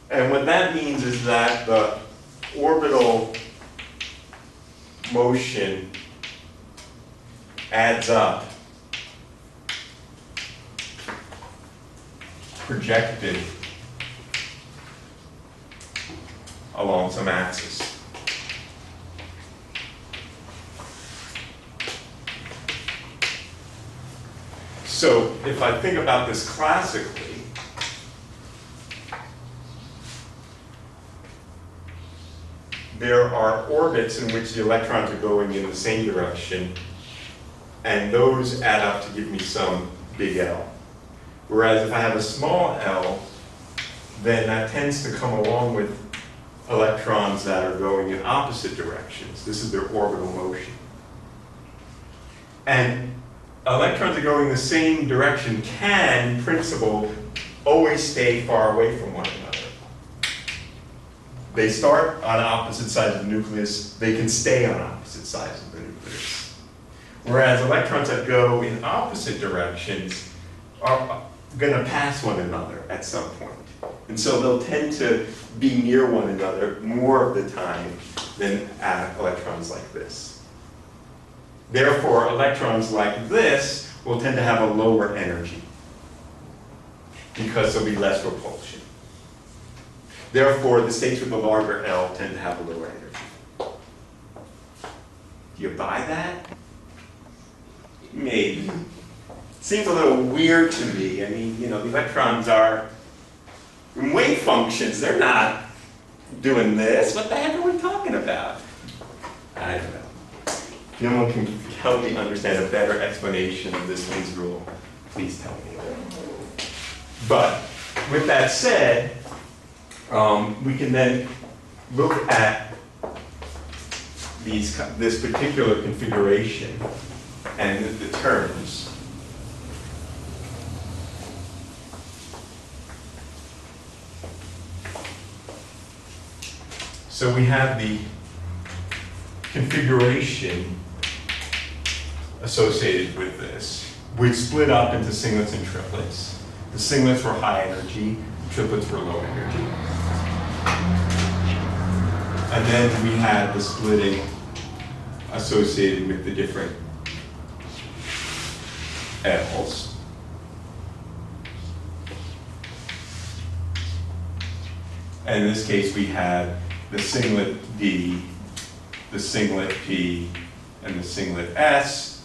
And what that means is that the orbital motion adds up projected along some axis. So if I think about this classically, there are orbits in which the electrons are going in the same direction, and those add up to give me some big L. Whereas if I have a small L, then that tends to come along with electrons that are going in opposite directions. This is their orbital motion. And electrons that go in the same direction can, in principle, always stay far away from one another. They start on opposite sides of the nucleus, they can stay on opposite sides of the nucleus. Whereas electrons that go in opposite directions are going to pass one another at some point. And so they'll tend to be near one another more of the time than electrons like this. Therefore, electrons like this will tend to have a lower energy because there'll be less repulsion. Therefore, the states with the larger L tend to have a lower energy. Do you buy that? Maybe. Seems a little weird to me. I mean, you know, the electrons are wave functions. They're not doing this. What the heck are we talking about? I don't know. If anyone can help me understand a better explanation of this Lenz's rule, please tell me. But with that said, we can then look at this particular configuration and the terms. So we have the configuration associated with this, which split up into singlets and triplets. The singlets were high energy, the triplets were low energy. And then we had the splitting associated with the different L's. And in this case, we had the singlet D, the singlet P, and the singlet S.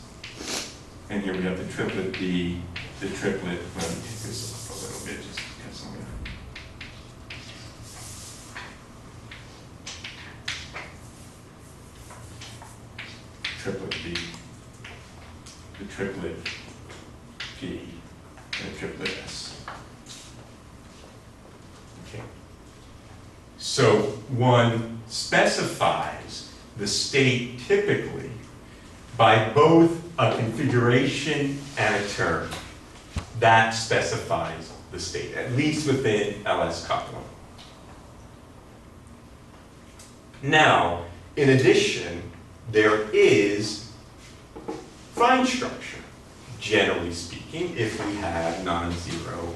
And here we have the triplet D, the triplet, let me take this up a little bit just because I'm going to. Triplet D, the triplet P, and the triplet S. Okay. So one specifies the state typically by both a configuration and a term. That specifies the state, at least within LS coupling. Now, in addition, there is fine structure. Generally speaking, if we have non-zero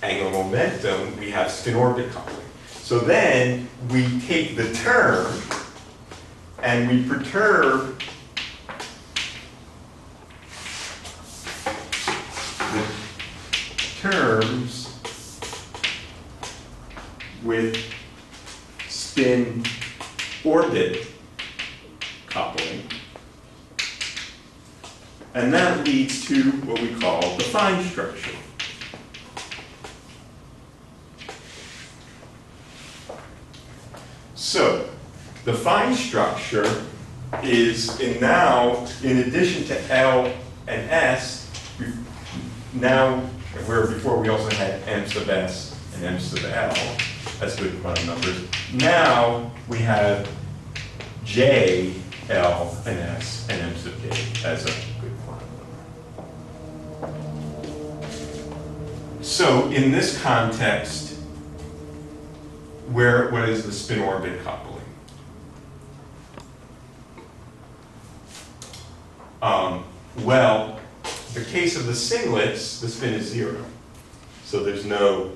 angular momentum, we have spin-orbit coupling. So then we take the term and we perturb the terms with spin orbit coupling. And that leads to what we call the fine structure. So, the fine structure is now, in addition to L and S, now, where before we also had M sub S and M sub L as good quantum numbers, now we have J, L, and S, and M sub J as a good quantum number. So in this context, what is the spin orbit coupling? Well, the case of the singlets, the spin is 0. So there's no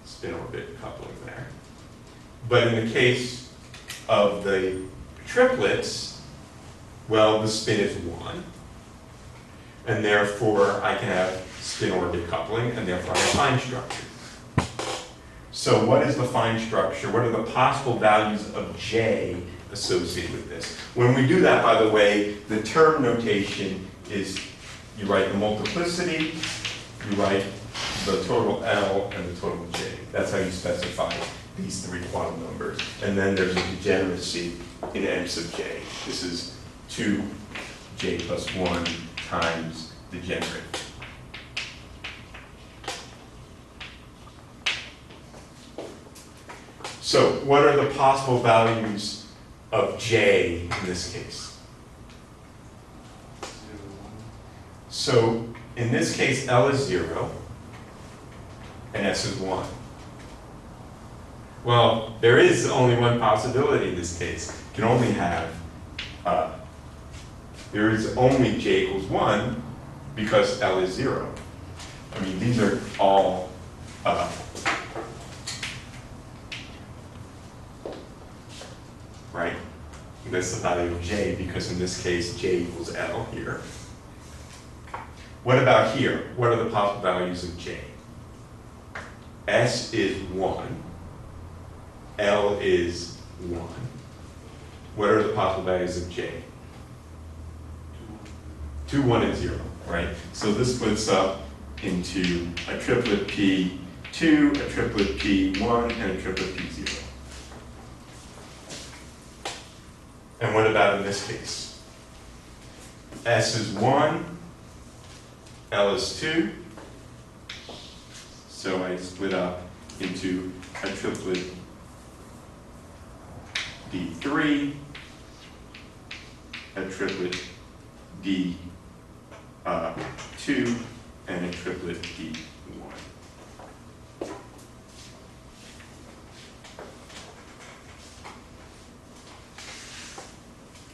spin orbit coupling there. But in the case of the triplets, well, the spin is 1. And therefore, I can have spin orbit coupling, and therefore I have fine structure. So what is the fine structure? What are the possible values of J associated with this? When we do that, by the way, the term notation is you write the multiplicity, you write the total L, and the total J. That's how you specify these 3 quantum numbers. And then there's a degeneracy in M sub J. This is 2J plus 1 times degenerate. So what are the possible values of J in this case? So in this case, L is 0, and S is 1. Well, there is only one possibility in this case. You can only have, there is only J equals 1 because L is 0. I mean, these are all, right? That's the value of J because in this case, J equals L here. What about here? What are the possible values of J? S is 1. L is 1. What are the possible values of J? 2, 1, and 0, right? So this splits up into a triplet P2, a triplet P1, and a triplet P0. And what about in this case? S is 1, L is 2, so I split up into a triplet D3, a triplet D2, and a triplet D1.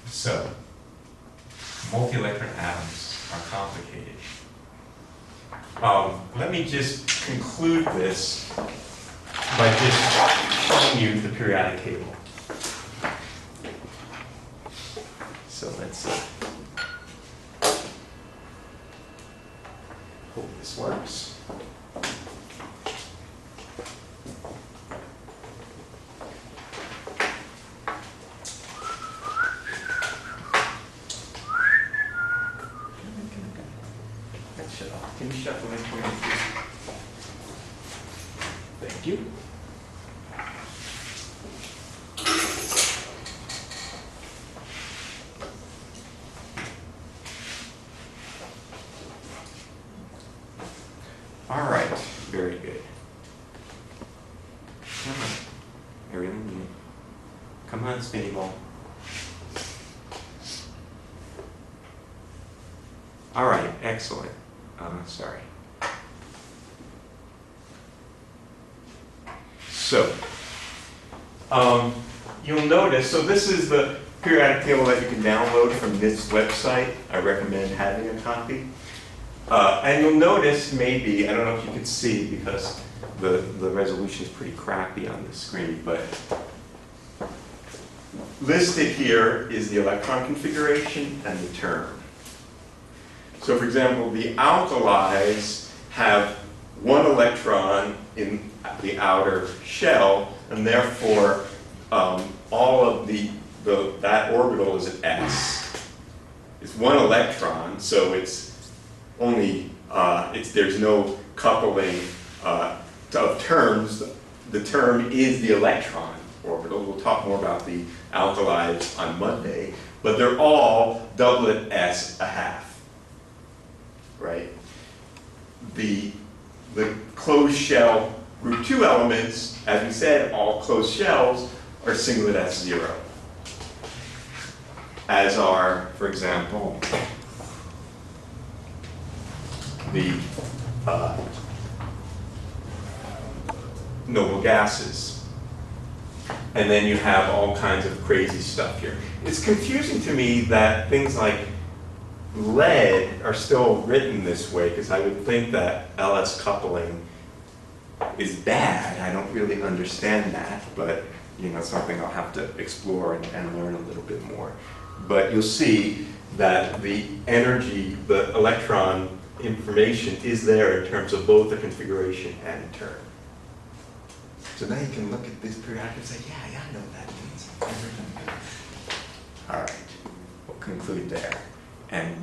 So, multi-electron atoms are complicated. Let me just conclude this by just showing you the periodic table. So let's hope this works. Can you shut the link for me, please? Thank you. All right, very good. Come on, I really need it. Come on, spinny ball. All right, excellent. Sorry. So, you'll notice, so this is the periodic table that you can download from this website. I recommend having a copy. And you'll notice maybe, I don't know if you can see because the resolution is pretty crappy on the screen, but listed here is the electron configuration and the term. So for example, the alkalis have 1 electron in the outer shell, and therefore all of the that orbital is an s. It's one electron, so it's only, there's no coupling of terms. The term is the electron orbital. We'll talk more about the alkalis on Monday, but they're all doublet s a half, right? The closed shell group 2 elements, as we said, all closed shells are singlet S0. As are, for example, the noble gases. And then you have all kinds of crazy stuff here. It's confusing to me that things like lead are still written this way, because I would think that LS coupling is bad. I don't really understand that, but something I'll have to explore and learn a little bit more. But you'll see that the energy, the electron information is there in terms of both the configuration and term. So now you can look at this periodic and say, yeah, I know what that means. All right, we'll conclude there. And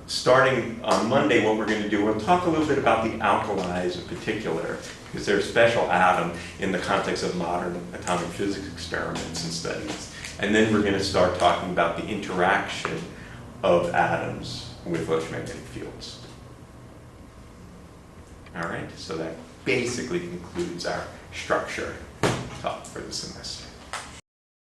starting on Monday, what we're going to do, we'll talk a little bit about the alkalis in particular, because they're a special atom in the context of modern atomic physics experiments and studies. And then we're going to start talking about the interaction of atoms with electromagnetic fields. All right, so that basically concludes our structure talk for the semester.